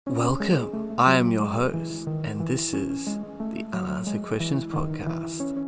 Welcome, I am your host, and this is the Unanswered Questions Podcast.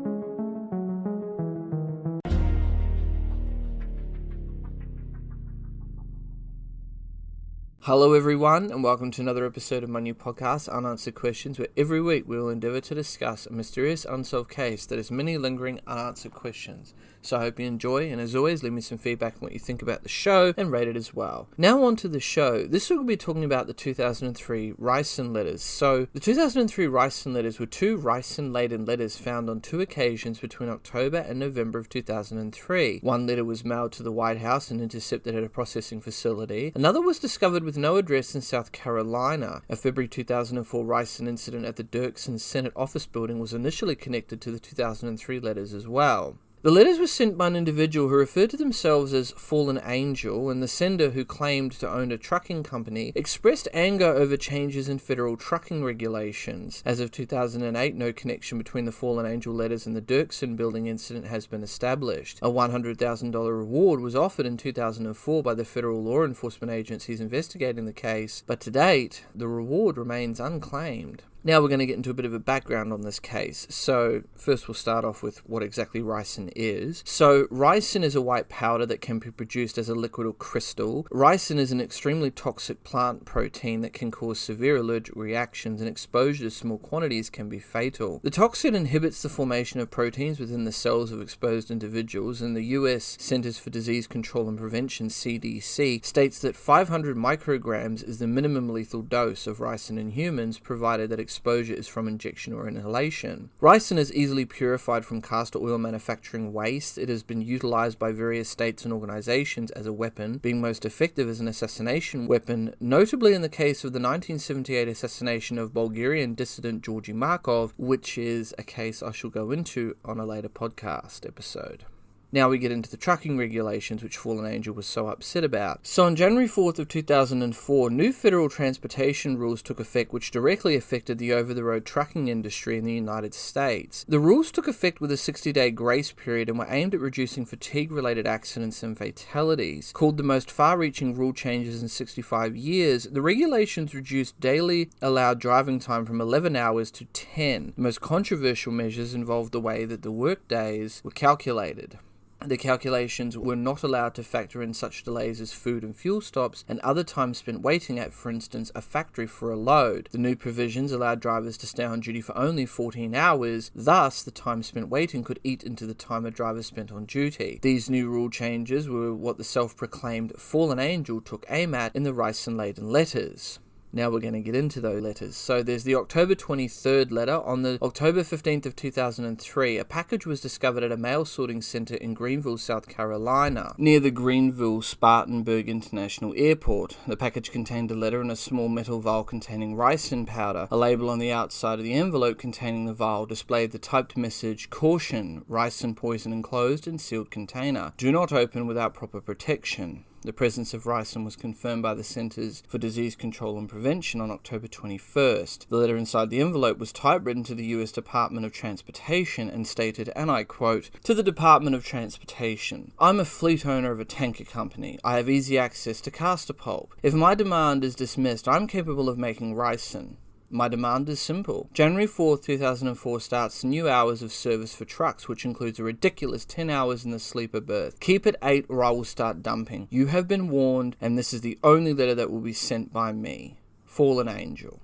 Hello everyone, and welcome to another episode of my new podcast, Unanswered Questions, where every week we will endeavour to discuss a mysterious unsolved case that has many lingering unanswered questions. So I hope you enjoy, and as always, leave me some feedback on what you think about the show, and rate it as well. Now on to the show. This week we'll be talking about the 2003 ricin letters. So, the 2003 ricin letters were two ricin-laden letters found on two occasions between October and November of 2003. One letter was mailed to the White House and intercepted at a processing facility. Another was discovered with no address in South Carolina. A February 2004 ricin incident at the Dirksen Senate Office Building was initially connected to the 2003 letters as well. The letters were sent by an individual who referred to themselves as Fallen Angel, and the sender, who claimed to own a trucking company, expressed anger over changes in federal trucking regulations. As of 2008, no connection between the Fallen Angel letters and the Dirksen building incident has been established. A $100,000 reward was offered in 2004 by the federal law enforcement agencies investigating the case, but to date, the reward remains unclaimed. Now we're going to get into a bit of a background on this case. So first we'll start off with what exactly ricin is. So ricin is a white powder that can be produced as a liquid or crystal. Ricin is an extremely toxic plant protein that can cause severe allergic reactions, and exposure to small quantities can be fatal. The toxin inhibits the formation of proteins within the cells of exposed individuals, and the US Centers for Disease Control and Prevention, CDC, states that 500 micrograms is the minimum lethal dose of ricin in humans, provided that exposure is from injection or inhalation. Ricin is easily purified from castor oil manufacturing waste. It has been utilized by various states and organizations as a weapon, being most effective as an assassination weapon, notably in the case of the 1978 assassination of Bulgarian dissident Georgy Markov, which is a case I shall go into on a later podcast episode. Now we get into the trucking regulations, which Fallen Angel was so upset about. So on January 4th of 2004, new federal transportation rules took effect, which directly affected the over-the-road trucking industry in the United States. The rules took effect with a 60-day grace period and were aimed at reducing fatigue-related accidents and fatalities. Called the most far-reaching rule changes in 65 years, the regulations reduced daily allowed driving time from 11 hours to 10. The most controversial measures involved the way that the work days were calculated. The calculations were not allowed to factor in such delays as food and fuel stops and other time spent waiting at, for instance, a factory for a load. The new provisions allowed drivers to stay on duty for only 14 hours, thus the time spent waiting could eat into the time a driver spent on duty. These new rule changes were what the self-proclaimed Fallen Angel took aim at in the ricin-laden letters. Now we're going to get into those letters. So there's the October 23rd letter. On the October 15th of 2003, a package was discovered at a mail sorting center in Greenville, South Carolina, near the Greenville-Spartanburg International Airport. The package contained a letter and a small metal vial containing ricin powder. A label on the outside of the envelope containing the vial displayed the typed message, "Caution, ricin poison enclosed in sealed container. Do not open without proper protection." The presence of ricin was confirmed by the Centers for Disease Control and Prevention on October 21st. The letter inside the envelope was typewritten to the U.S. Department of Transportation and stated, and I quote, "To the Department of Transportation, I'm a fleet owner of a tanker company. I have easy access to castor pulp. If my demand is dismissed, I'm capable of making ricin. My demand is simple. January 4th, 2004 starts new hours of service for trucks, which includes a ridiculous 10 hours in the sleeper berth. Keep it 8 or I will start dumping. You have been warned, and this is the only letter that will be sent by me. Fallen Angel."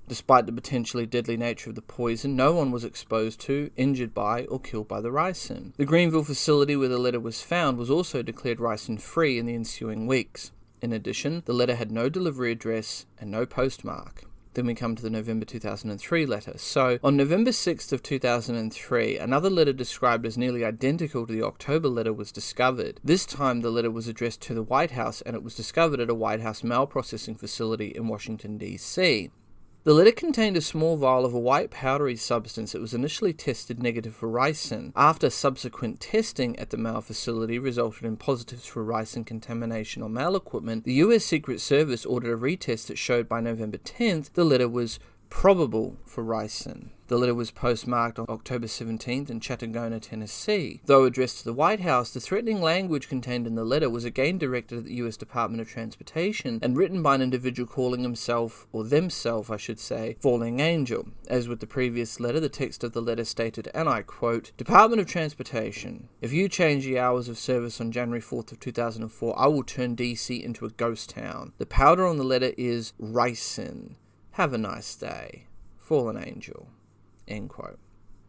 Despite the potentially deadly nature of the poison, no one was exposed to, injured by, or killed by the ricin. The Greenville facility where the letter was found was also declared ricin-free in the ensuing weeks. In addition, the letter had no delivery address and no postmark. Then we come to the November 2003 letter. So, on November 6th of 2003, another letter described as nearly identical to the October letter was discovered. This time, the letter was addressed to the White House, and it was discovered at a White House mail processing facility in Washington, D.C. The letter contained a small vial of a white powdery substance that was initially tested negative for ricin. After subsequent testing at the mail facility resulted in positives for ricin contamination on mail equipment, the US Secret Service ordered a retest that showed by November 10th the letter was probable for ricin. The letter was postmarked on October 17th in Chattanooga, Tennessee. Though addressed to the White House, the threatening language contained in the letter was again directed at the U.S. Department of Transportation and written by an individual calling himself, or themselves I should say, Falling Angel. As with the previous letter, the text of the letter stated, and I quote, "Department of Transportation, if you change the hours of service on January 4th of 2004, I will turn D.C. into a ghost town. The powder on the letter is ricin. Have a nice day. Fallen Angel." End quote.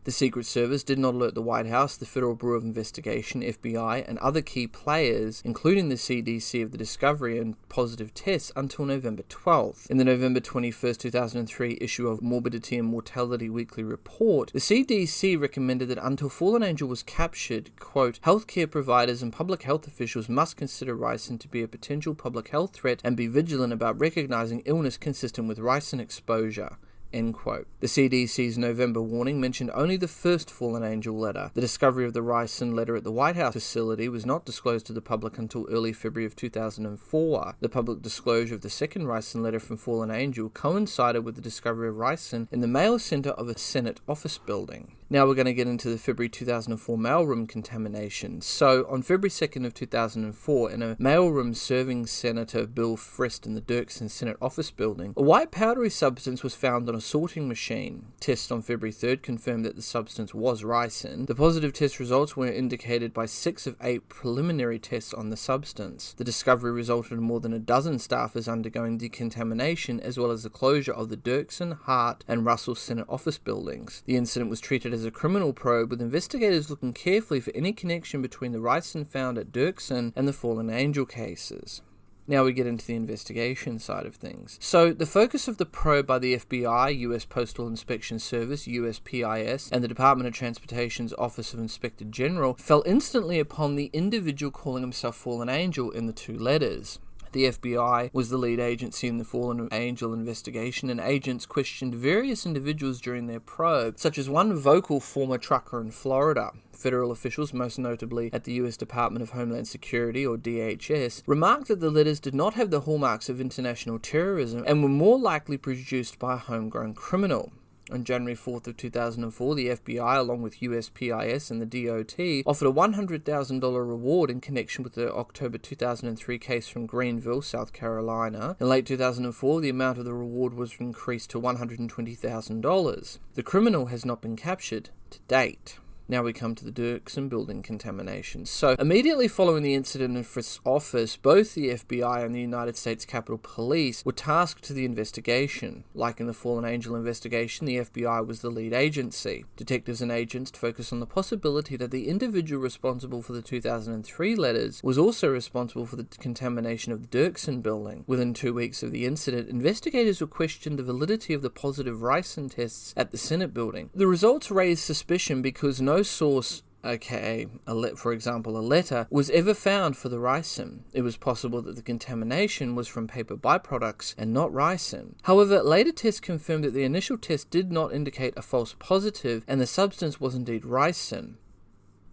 The Secret Service did not alert the White House, the Federal Bureau of Investigation, FBI, and other key players, including the CDC, of the discovery and positive tests until November 12th. In the November 21st, 2003 issue of Morbidity and Mortality Weekly Report, the CDC recommended that until Fallen Angel was captured, quote, "Healthcare providers and public health officials must consider ricin to be a potential public health threat and be vigilant about recognizing illness consistent with ricin exposure." End quote. The CDC's November warning mentioned only the first Fallen Angel letter. The discovery of the ricin letter at the White House facility was not disclosed to the public until early February of 2004. The public disclosure of the second ricin letter from Fallen Angel coincided with the discovery of ricin in the mail center of a Senate Office Building. Now we're going to get into the February 2004 mailroom contamination. So, on February 2nd of 2004, in a mailroom serving Senator Bill Frist in the Dirksen Senate Office Building, a white powdery substance was found on a sorting machine. Tests on February 3rd confirmed that the substance was ricin. The positive test results were indicated by 6 of 8 preliminary tests on the substance. The discovery resulted in more than a dozen staffers undergoing decontamination, as well as the closure of the Dirksen, Hart, and Russell Senate Office buildings. The incident was treated as a criminal probe, with investigators looking carefully for any connection between the ricin found at Dirksen and the Fallen Angel cases. Now we get into the investigation side of things. So, the focus of the probe by the FBI, U.S. Postal Inspection Service, USPIS, and the Department of Transportation's Office of Inspector General fell instantly upon the individual calling himself Fallen Angel in the 2 letters. The FBI was the lead agency in the Fallen Angel investigation, and agents questioned various individuals during their probe, such as one vocal former trucker in Florida. Federal officials, most notably at the U.S. Department of Homeland Security, or DHS, remarked that the letters did not have the hallmarks of international terrorism and were more likely produced by a homegrown criminal. On January 4th of 2004, the FBI, along with USPIS and the DOT, offered a $100,000 reward in connection with the October 2003 case from Greenville, South Carolina. In late 2004, the amount of the reward was increased to $120,000. The criminal has not been captured to date. Now we come to the Dirksen building contamination. So, immediately following the incident in Frist's office, both the FBI and the United States Capitol Police were tasked to the investigation. Like in the Fallen Angel investigation, the FBI was the lead agency. Detectives and agents focused on the possibility that the individual responsible for the 2003 letters was also responsible for the contamination of the Dirksen building. Within 2 weeks of the incident, investigators were questioned the validity of the positive ricin tests at the Senate building. The results raised suspicion because no source, aka for example a letter, was ever found for the ricin. It was possible that the contamination was from paper byproducts and not ricin. However, later tests confirmed that the initial test did not indicate a false positive and the substance was indeed ricin.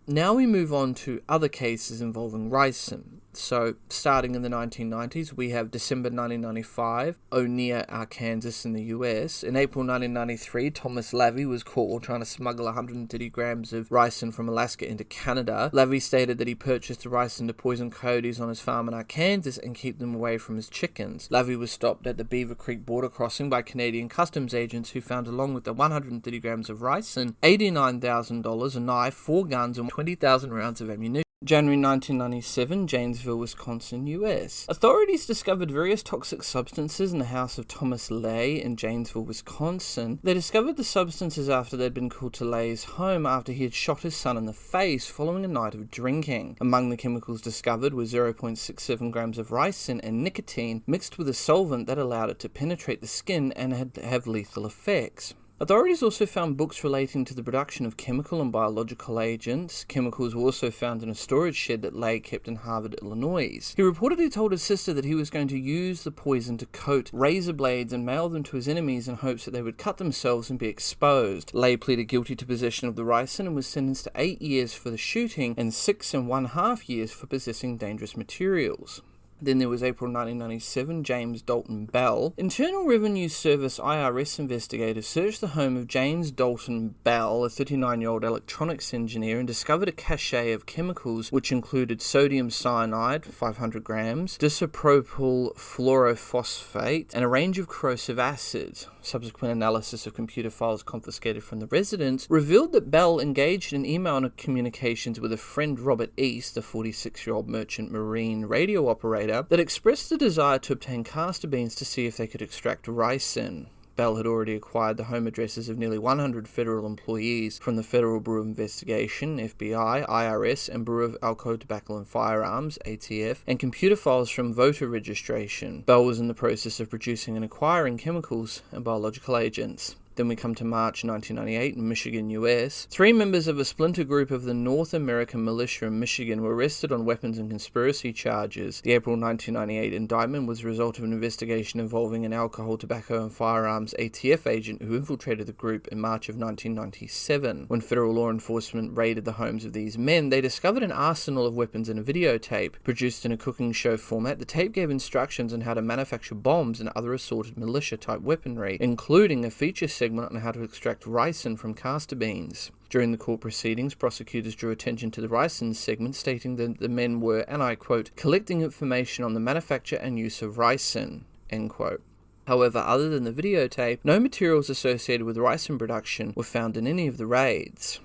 Now we move on to other cases involving ricin. So, starting in the 1990s, we have December 1995, O'Neill, Arkansas in the US. In April 1993, Thomas Lavey was caught while trying to smuggle 130 grams of ricin from Alaska into Canada. Lavey stated that he purchased the ricin to poison coyotes on his farm in Arkansas and keep them away from his chickens. Lavey was stopped at the Beaver Creek border crossing by Canadian customs agents who found, along with the 130 grams of ricin, $89,000, a knife, 4 guns, and 20,000 rounds of ammunition. January 1997, Janesville, Wisconsin, US. Authorities discovered various toxic substances in the house of Thomas Lay in Janesville, Wisconsin. They discovered the substances after they'd been called to Lay's home after he had shot his son in the face following a night of drinking. Among the chemicals discovered were 0.67 grams of ricin and nicotine mixed with a solvent that allowed it to penetrate the skin and have lethal effects. Authorities also found books relating to the production of chemical and biological agents. Chemicals were also found in a storage shed that Lay kept in Harvard, Illinois. He reportedly told his sister that he was going to use the poison to coat razor blades and mail them to his enemies in hopes that they would cut themselves and be exposed. Lay pleaded guilty to possession of the ricin and was sentenced to 8 years for the shooting and 6.5 years for possessing dangerous materials. Then there was April 1997, James Dalton Bell. Internal Revenue Service IRS investigators searched the home of James Dalton Bell, a 39-year-old electronics engineer, and discovered a cache of chemicals which included sodium cyanide, 500 grams, disopropyl fluorophosphate, and a range of corrosive acids. Subsequent analysis of computer files confiscated from the residence revealed that Bell engaged in email communications with a friend, Robert East, a 46-year-old merchant marine radio operator, that expressed a desire to obtain castor beans to see if they could extract ricin. Bell had already acquired the home addresses of nearly 100 federal employees from the Federal Bureau of Investigation, FBI, IRS, and Bureau of Alcohol, Tobacco and Firearms, ATF, and computer files from voter registration. Bell was in the process of producing and acquiring chemicals and biological agents. Then we come to March 1998 in Michigan, US. 3 members of a splinter group of the North American Militia in Michigan were arrested on weapons and conspiracy charges. The April 1998 indictment was the result of an investigation involving an alcohol, tobacco and firearms ATF agent who infiltrated the group in March of 1997. When federal law enforcement raided the homes of these men, they discovered an arsenal of weapons and a videotape. Produced in a cooking show format, the tape gave instructions on how to manufacture bombs and other assorted militia-type weaponry, including a feature segment on how to extract ricin from castor beans. During the court proceedings, prosecutors drew attention to the ricin segment, stating that the men were, and I quote, collecting information on the manufacture and use of ricin, end quote. However, other than the videotape, no materials associated with ricin production were found in any of the raids.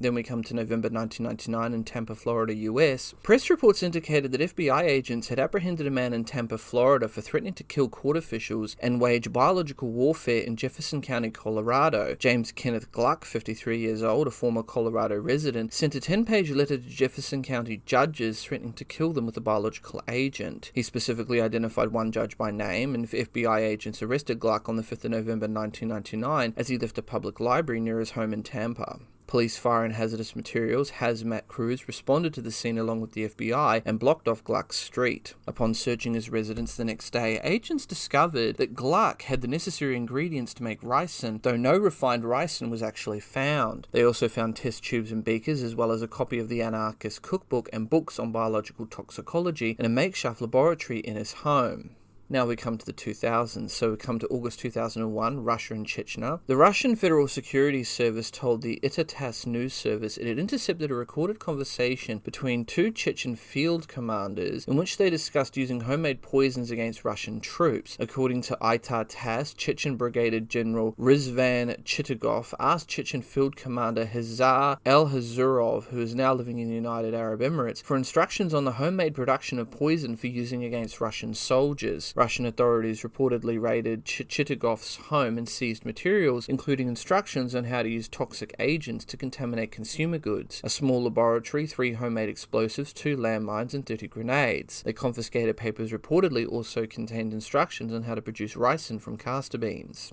Then we come to November 1999 in Tampa, Florida, US. Press reports indicated that FBI agents had apprehended a man in Tampa, Florida for threatening to kill court officials and wage biological warfare in Jefferson County, Colorado. James Kenneth Gluck, 53 years old, a former Colorado resident, sent a 10-page letter to Jefferson County judges threatening to kill them with a biological agent. He specifically identified one judge by name, and FBI agents arrested Gluck on the 5th of November 1999 as he left a public library near his home in Tampa. Police, fire and hazardous materials hazmat crews responded to the scene along with the FBI and blocked off Gluck's street. Upon searching his residence the next day, agents discovered that Gluck had the necessary ingredients to make ricin, though no refined ricin was actually found. They also found test tubes and beakers, as well as a copy of the Anarchist Cookbook and books on biological toxicology in a makeshift laboratory in his home. Now we come to the 2000s, so we come to August 2001, Russia and Chechnya. The Russian Federal Security Service told the ITATASS news service it had intercepted a recorded conversation between 2 Chechen field commanders in which they discussed using homemade poisons against Russian troops. According to ITATASS, Chechen Brigadier General Rizvan Chitagov asked Chechen Field Commander Hazar El-Hazurov, who is now living in the United Arab Emirates, for instructions on the homemade production of poison for using against Russian soldiers. Russian authorities reportedly raided Chitagov's home and seized materials, including instructions on how to use toxic agents to contaminate consumer goods, a small laboratory, 3 homemade explosives, 2 landmines, and 30 grenades. The confiscated papers reportedly also contained instructions on how to produce ricin from castor beans.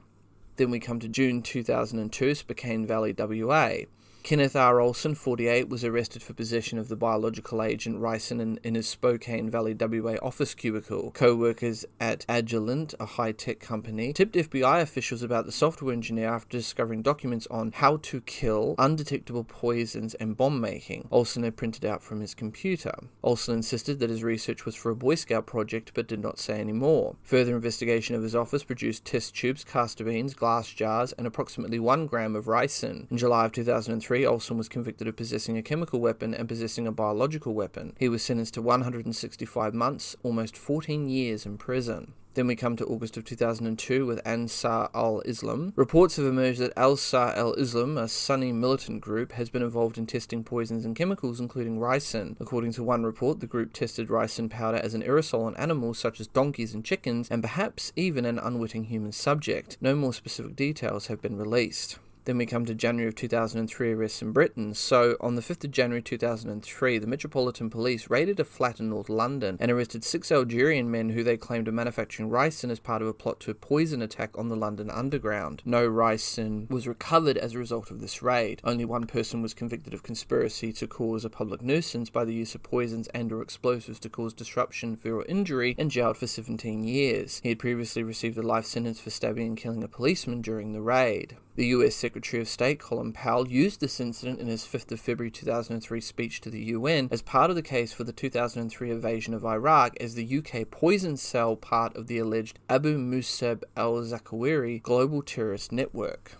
Then we come to June 2002, Spokane Valley, WA. Kenneth R. Olson, 48, was arrested for possession of the biological agent ricin in his Spokane Valley, WA office cubicle. Co-workers at Agilent, a high-tech company, tipped FBI officials about the software engineer after discovering documents on how to kill undetectable poisons and bomb making. Olson had printed out from his computer. Olson insisted that his research was for a Boy Scout project, but did not say any more. Further investigation of his office produced test tubes, castor beans, glass jars, and approximately 1 gram of ricin. In July of 2003, Olson was convicted of possessing a chemical weapon and possessing a biological weapon. He was sentenced to 165 months, almost 14 years in prison. Then we come to August of 2002 with Ansar al-Islam. Reports have emerged that Ansar al-Islam, a Sunni militant group, has been involved in testing poisons and chemicals, including ricin. According to one report, the group tested ricin powder as an aerosol on animals such as donkeys and chickens, and perhaps even an unwitting human subject. No more specific details have been released. Then we come to January of 2003 arrests in Britain. So, on the 5th of January 2003, the Metropolitan Police raided a flat in North London and arrested 6 Algerian men who they claimed were manufacturing ricin as part of a plot to a poison attack on the London Underground. No ricin was recovered as a result of this raid. Only one person was convicted of conspiracy to cause a public nuisance by the use of poisons and or explosives to cause disruption, fear or injury, and jailed for 17 years. He had previously received a life sentence for stabbing and killing a policeman during the raid. The US Secretary of State Colin Powell used this incident in his 5th of February 2003 speech to the UN as part of the case for the 2003 invasion of Iraq as the UK poison cell part of the alleged Abu Musab al-Zawahiri global terrorist network.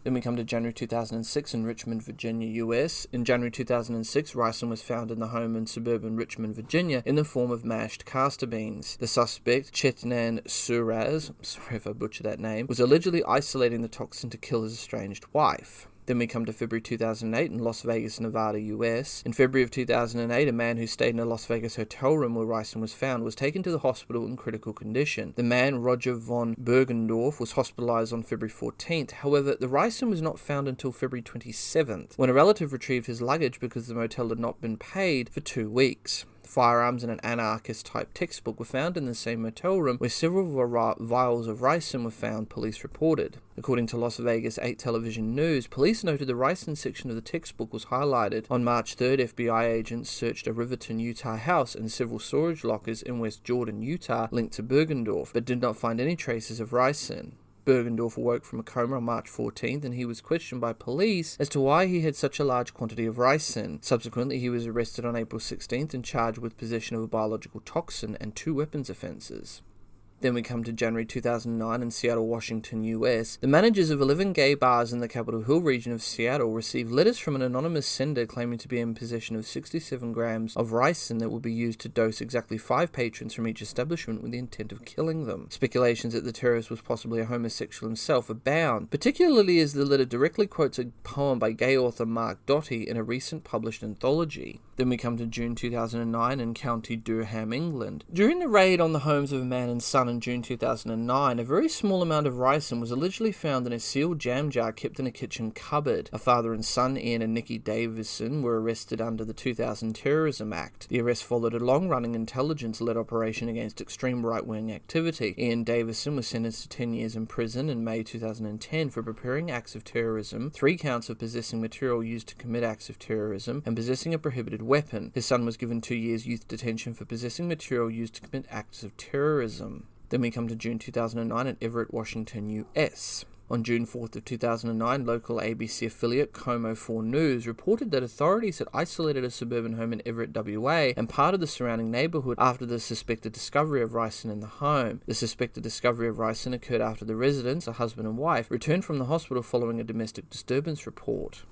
Then we come to January 2006 in Richmond, Virginia, US. In January 2006, ricin was found in the home in suburban Richmond, Virginia, in the form of mashed castor beans. The suspect, Chetnan Suraz, sorry if I butcher that name, was allegedly isolating the toxin to kill his estranged wife. Then we come to February 2008 in Las Vegas, Nevada, US. In February of 2008, a man who stayed in a Las Vegas hotel room where ricin was found was taken to the hospital in critical condition. The man, Roger von Bergendorf, was hospitalized on February 14th. However, the ricin was not found until February 27th, when a relative retrieved his luggage because the motel had not been paid for 2 weeks. Firearms and an anarchist-type textbook were found in the same motel room where several vials of ricin were found, police reported. According to Las Vegas 8 television news, police noted the ricin section of the textbook was highlighted. On March 3rd, FBI agents searched a Riverton, Utah house and several storage lockers in West Jordan, Utah, linked to Bergendorf, but did not find any traces of ricin. Bergendorf awoke from a coma on March 14th and he was questioned by police as to why he had such a large quantity of ricin. Subsequently, he was arrested on April 16th and charged with possession of a biological toxin and 2 weapons offences. Then we come to January 2009 in Seattle, Washington, US. The managers of 11 gay bars in the Capitol Hill region of Seattle received letters from an anonymous sender claiming to be in possession of 67 grams of ricin that will be used to dose exactly 5 patrons from each establishment with the intent of killing them. Speculations that the terrorist was possibly a homosexual himself abound, particularly as the letter directly quotes a poem by gay author Mark Doty in a recent published anthology. Then we come to June 2009 in County Durham, England. During the raid on the homes of a man and son in June 2009, a very small amount of ricin was allegedly found in a sealed jam jar kept in a kitchen cupboard. A father and son, Ian and Nikki Davison, were arrested under the 2000 Terrorism Act. The arrest followed a long-running intelligence-led operation against extreme right-wing activity. Ian Davison was sentenced to 10 years in prison in May 2010 for preparing acts of terrorism, 3 counts of possessing material used to commit acts of terrorism, and possessing a prohibited weapon. His son was given 2 years youth detention for possessing material used to commit acts of terrorism. Then we come to June 2009 at Everett, Washington, US. On June 4th of 2009, local ABC affiliate Como 4 News reported that authorities had isolated a suburban home in Everett, WA, and part of the surrounding neighbourhood after the suspected discovery of ricin in the home. The suspected discovery of ricin occurred after the residents, a husband and wife, returned from the hospital following a domestic disturbance report.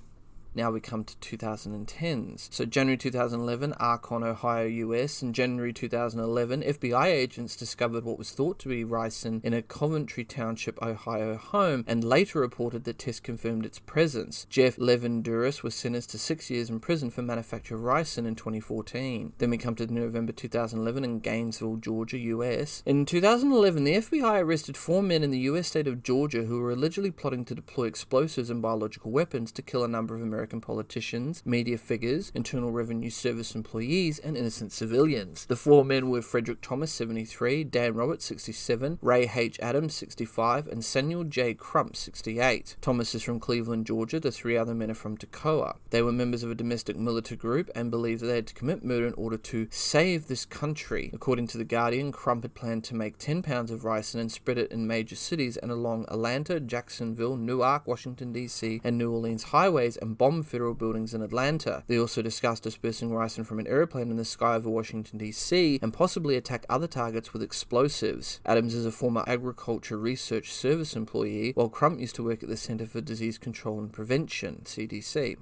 Now we come to 2010s. So January 2011, Arcon, Ohio, US. In January 2011, FBI agents discovered what was thought to be ricin in a Coventry Township, Ohio home, and later reported that tests confirmed its presence. Jeff Levenduris was sentenced to 6 years in prison for manufacture of ricin in 2014. Then we come to November 2011 in Gainesville, Georgia, US. In 2011, the FBI arrested 4 men in the US state of Georgia who were allegedly plotting to deploy explosives and biological weapons to kill a number of American politicians, media figures, Internal Revenue Service employees, and innocent civilians. The 4 men were Frederick Thomas, 73, Dan Roberts, 67, Ray H. Adams, 65, and Samuel J. Crump, 68. Thomas is from Cleveland, Georgia. The 3 other men are from Toccoa. They were members of a domestic militant group and believed that they had to commit murder in order to save this country. According to The Guardian, Crump had planned to make 10 pounds of ricin and spread it in major cities and along Atlanta, Jacksonville, Newark, Washington, D.C., and New Orleans highways and bomb federal buildings in Atlanta. They also discussed dispersing ricin from an airplane in the sky over Washington, D.C., and possibly attack other targets with explosives. Adams is a former Agriculture Research Service employee, while Crump used to work at the Center for Disease Control and Prevention, CDC.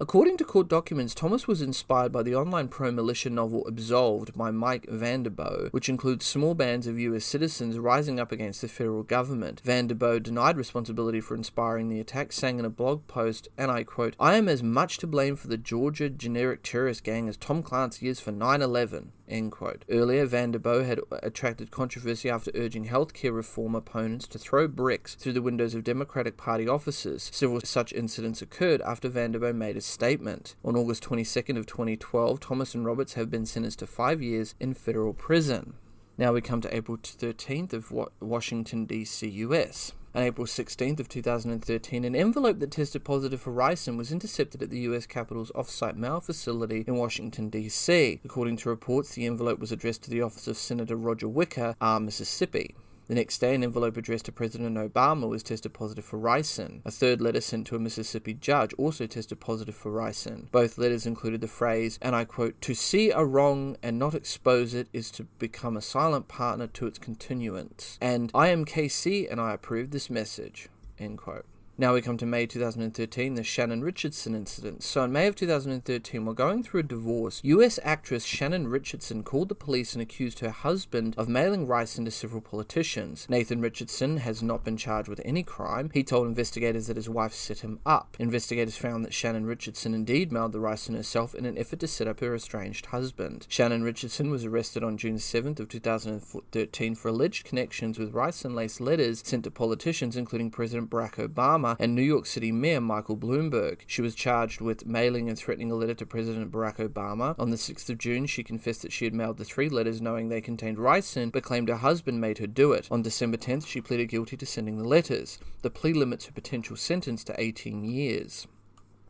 According to court documents, Thomas was inspired by the online pro-militia novel Absolved by Mike Vanderboe, which includes small bands of US citizens rising up against the federal government. Vanderboe denied responsibility for inspiring the attack, saying in a blog post, and I quote, "I am as much to blame for the Georgia generic terrorist gang as Tom Clancy is for 9/11. End quote. Earlier, Vanderboe had attracted controversy after urging healthcare reform opponents to throw bricks through the windows of Democratic Party offices. Several such incidents occurred after Vanderboe made a statement. On August 22nd of 2012, Thomas and Roberts have been sentenced to 5 years in federal prison. Now we come to April 13th of Washington, D.C., US. On April 16th of 2013, an envelope that tested positive for ricin was intercepted at the US Capitol's off-site mail facility in Washington, D.C. According to reports, the envelope was addressed to the office of Senator Roger Wicker, Mississippi. The next day, an envelope addressed to President Obama was tested positive for ricin. A third letter sent to a Mississippi judge also tested positive for ricin. Both letters included the phrase, and I quote, "To see a wrong and not expose it is to become a silent partner to its continuance. And I am KC and I approve this message," end quote. Now we come to May 2013, the Shannon Richardson incident. So in May of 2013, while going through a divorce, US actress Shannon Richardson called the police and accused her husband of mailing ricin to several politicians. Nathan Richardson has not been charged with any crime. He told investigators that his wife set him up. Investigators found that Shannon Richardson indeed mailed the ricin herself in an effort to set up her estranged husband. Shannon Richardson was arrested on June 7th of 2013 for alleged connections with ricin-laced letters sent to politicians, including President Barack Obama and New York City Mayor Michael Bloomberg. She was charged with mailing and threatening a letter to President Barack Obama. On the 6th of June, she confessed that she had mailed the 3 letters knowing they contained ricin, but claimed her husband made her do it. On December 10th, she pleaded guilty to sending the letters. The plea limits her potential sentence to 18 years.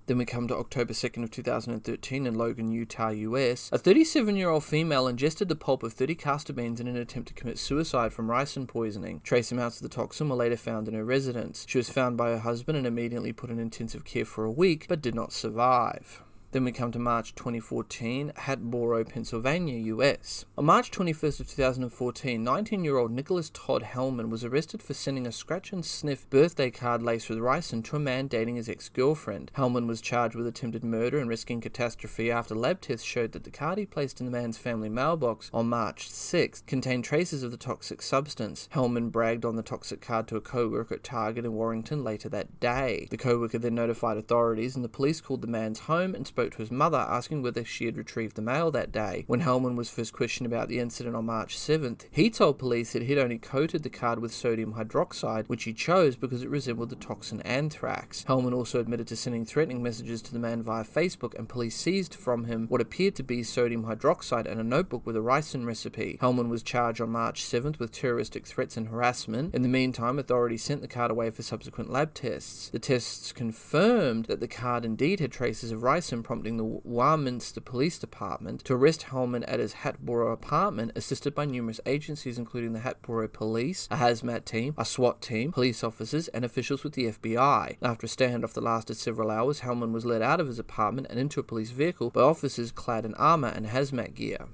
Then we come to October 2nd of 2013 in Logan, Utah, US. A 37-year-old female ingested the pulp of 30 castor beans in an attempt to commit suicide from ricin poisoning. Trace amounts of the toxin were later found in her residence. She was found by her husband and immediately put in intensive care for a week, but did not survive. Then we come to March 2014, Hatboro, Pennsylvania, US. On March 21st of 2014, 19-year-old Nicholas Todd Hellman was arrested for sending a scratch-and-sniff birthday card laced with ricin to a man dating his ex-girlfriend. Hellman was charged with attempted murder and risking catastrophe after lab tests showed that the card he placed in the man's family mailbox on March 6th contained traces of the toxic substance. Hellman bragged on the toxic card to a co-worker at Target in Warrington later that day. The co-worker then notified authorities, and the police called the man's home and spoke to his mother, asking whether she had retrieved the mail that day. When Hellman was first questioned about the incident on March 7th, he told police that he'd only coated the card with sodium hydroxide, which he chose because it resembled the toxin anthrax. Hellman also admitted to sending threatening messages to the man via Facebook, and police seized from him what appeared to be sodium hydroxide and a notebook with a ricin recipe. Hellman was charged on March 7th with terroristic threats and harassment. In the meantime, authorities sent the card away for subsequent lab tests. The tests confirmed that the card indeed had traces of ricin, prompting the Warminster Police Department to arrest Hellman at his Hatboro apartment, assisted by numerous agencies including the Hatboro Police, a hazmat team, a SWAT team, police officers, and officials with the FBI. After a standoff that lasted several hours, Hellman was led out of his apartment and into a police vehicle by officers clad in armor and hazmat gear.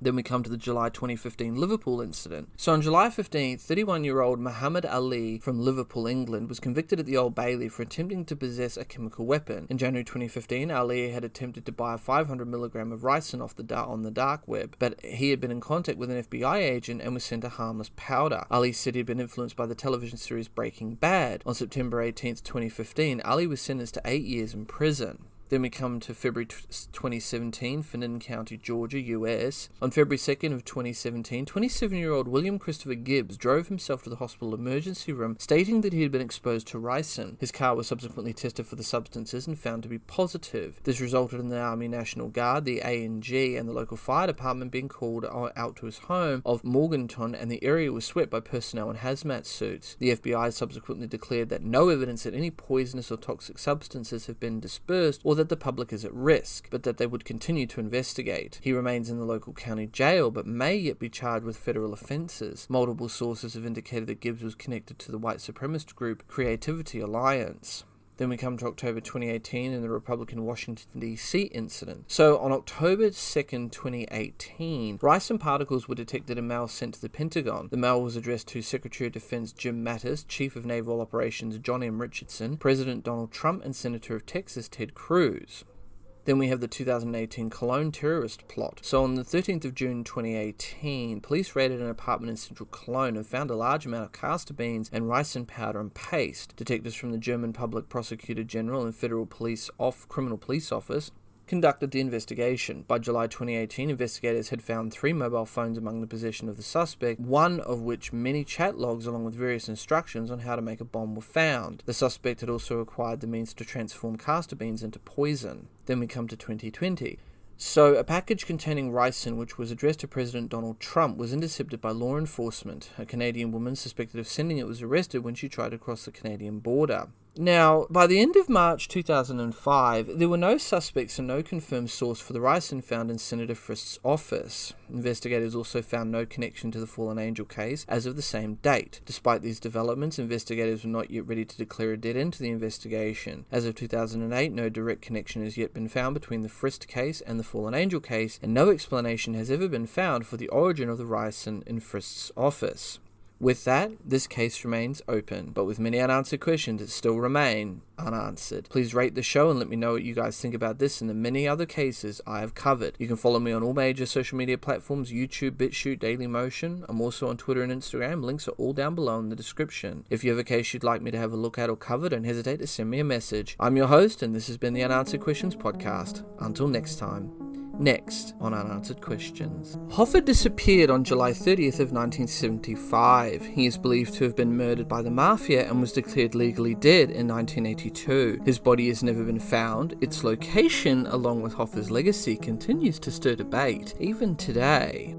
Then we come to the July 2015 Liverpool incident. So on July 15th, 31-year-old Muhammad Ali from Liverpool, England, was convicted at the Old Bailey for attempting to possess a chemical weapon. In January 2015, Ali had attempted to buy a 500mg of ricin on the dark web, but he had been in contact with an FBI agent and was sent a harmless powder. Ali said he'd been influenced by the television series Breaking Bad. On September 18th, 2015, Ali was sentenced to 8 years in prison. Then we come to February 2017, Finnan County, Georgia, US. On February 2nd of 2017, 27-year-old William Christopher Gibbs drove himself to the hospital emergency room, stating that he had been exposed to ricin. His car was subsequently tested for the substances and found to be positive. This resulted in the Army National Guard, the ANG, and the local fire department being called out to his home of Morganton, and the area was swept by personnel in hazmat suits. The FBI subsequently declared that no evidence that any poisonous or toxic substances have been dispersed, or that the public is at risk, but that they would continue to investigate. He remains in the local county jail, but may yet be charged with federal offences. Multiple sources have indicated that Gibbs was connected to the white supremacist group Creativity Alliance. Then we come to October 2018 in the Republican Washington, D.C. incident. So on October 2nd, 2018, ricin particles were detected in mail sent to the Pentagon. The mail was addressed to Secretary of Defense Jim Mattis, Chief of Naval Operations John M. Richardson, President Donald Trump, and Senator of Texas Ted Cruz. Then we have the 2018 Cologne terrorist plot. So on the 13th of June 2018, police raided an apartment in central Cologne and found a large amount of castor beans and ricin powder and paste. Detectives from the German Public Prosecutor General and Federal Criminal Police Office conducted the investigation. By July 2018, investigators had found 3 mobile phones among the possession of the suspect, one of which many chat logs along with various instructions on how to make a bomb were found. The suspect had also acquired the means to transform castor beans into poison. Then we come to 2020. So, a package containing ricin, which was addressed to President Donald Trump, was intercepted by law enforcement. A Canadian woman suspected of sending it was arrested when she tried to cross the Canadian border. Now, by the end of March 2005, there were no suspects and no confirmed source for the ricin found in Senator Frist's office. Investigators also found no connection to the fallen angel case as of the same date. Despite these developments, investigators were not yet ready to declare a dead end to the investigation. As of 2008, no direct connection has yet been found between the Frist case and the fallen angel case, and no explanation has ever been found for the origin of the ricin in Frist's office. With that, this case remains open, but with many unanswered questions that still remain unanswered. Please rate the show and let me know what you guys think about this and the many other cases I have covered. You can follow me on all major social media platforms, YouTube, BitChute, Dailymotion. I'm also on Twitter and Instagram. Links are all down below in the description. If you have a case you'd like me to have a look at or cover, don't hesitate to send me a message. I'm your host, and this has been the Unanswered Questions podcast. Until next time. Next on Unanswered Questions. Hoffa disappeared on July 30th of 1975. He is believed to have been murdered by the mafia and was declared legally dead in 1982. His body has never been found. Its location, along with Hoffa's legacy, continues to stir debate, even today.